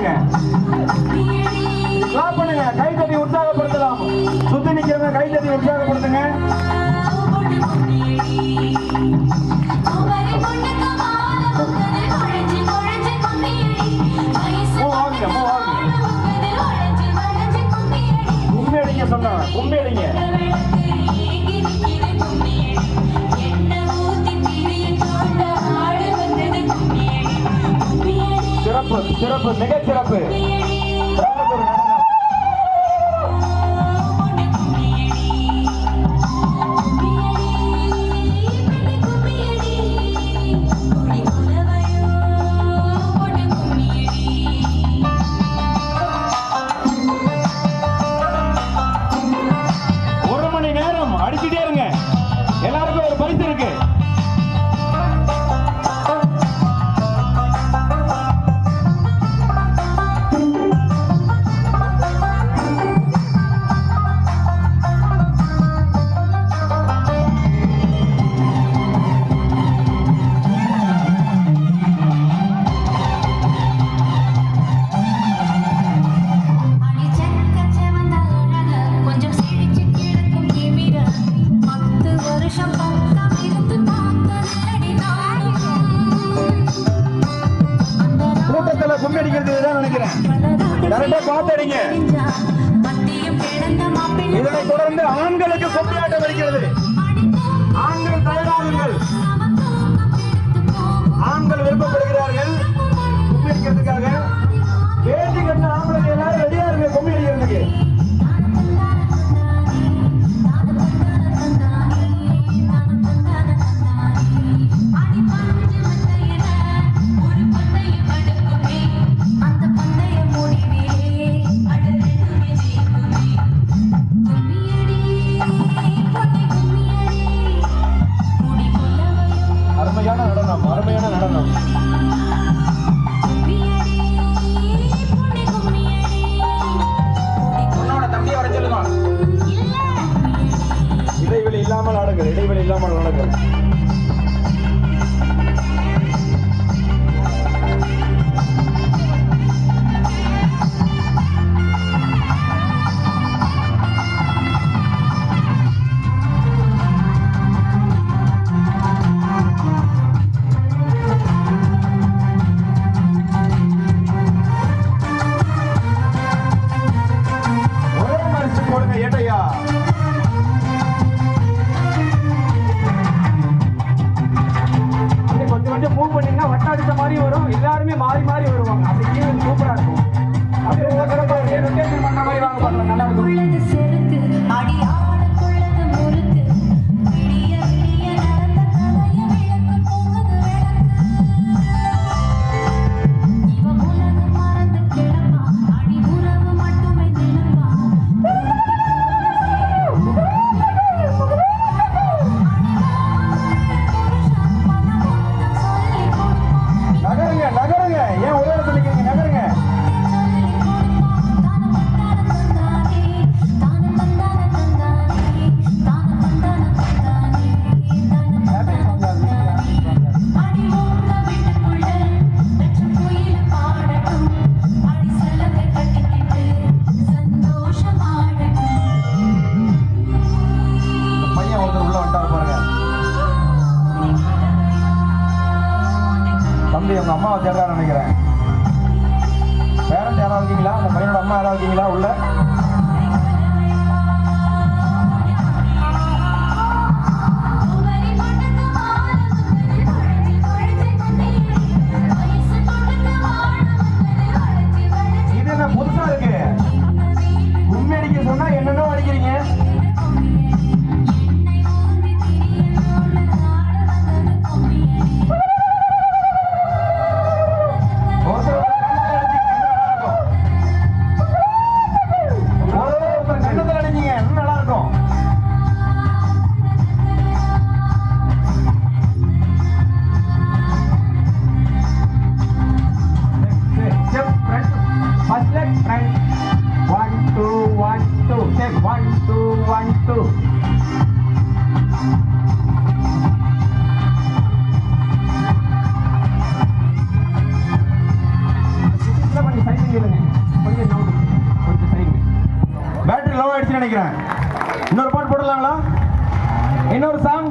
பண்ணுங்க, கிளாப் பண்ணுங்க, கை தட்டி உற்சாகப்படுத்தலாம். சுத்தி நிக்கிறவங்க கை தட்டி உற்சாகப்படுத்துங்க. கும்பேடிங்க சொன்னா கும்பேடிங்க. சிறப்பு சிறப்பு மிக சிறப்பு. ஒரு மணி நேரம் அடிச்சுட்டே இருங்க, எல்லாருக்கும் ஒரு பரிசு இருக்கு. இதனைத் தொடர்ந்து ஆண்களுக்கு கொம்பியாட்டம் வருகிறது. ஆண்கள் தயாராகுங்கள், ஆண்கள் விருப்பப்படுகிறார்கள் கொம்பி அடிக்கிறதுக்காக. பேசி கட்ட ஆண்களுக்கு எல்லாரும் ரெடியா இருங்க கொம்பி அடிக்கிறதுக்கு. அருமையான நடனம். தம்பியை வர சொல்லுங்க. இடைவெளி இல்லாமல் ஆடுங்கள், இடைவெளி இல்லாமல் ஆடுங்கள். மூவ் பண்ணீங்கன்னா வட்டாடித்த மாதிரி வரும், எல்லாருமே மாறி மாறி வருவாங்க. அப்படி சூப்பரா இருக்கும். அப்படியே ரொட்டேஷன் பண்ண மாதிரி வாங்க பண்ணலாம், நல்லா இருக்கும். உங்க அம்மாவை தேடுறான்னு நினைக்கிறேன். பேரண்ட் யாராவது இருக்கீங்களா? உங்க பையனோட அம்மா யாராவது இருக்கீங்களா உள்ள? இது என்ன புதுசா இருக்கு? கும்மி அடிக்க சொன்னா என்னென்ன அடிக்கிறீங்க? லவ் ஆயிடுச்சுன்னு நினைக்கிறேன். இன்னொரு பாட்டு போடலாங்களா? இன்னொரு சாங்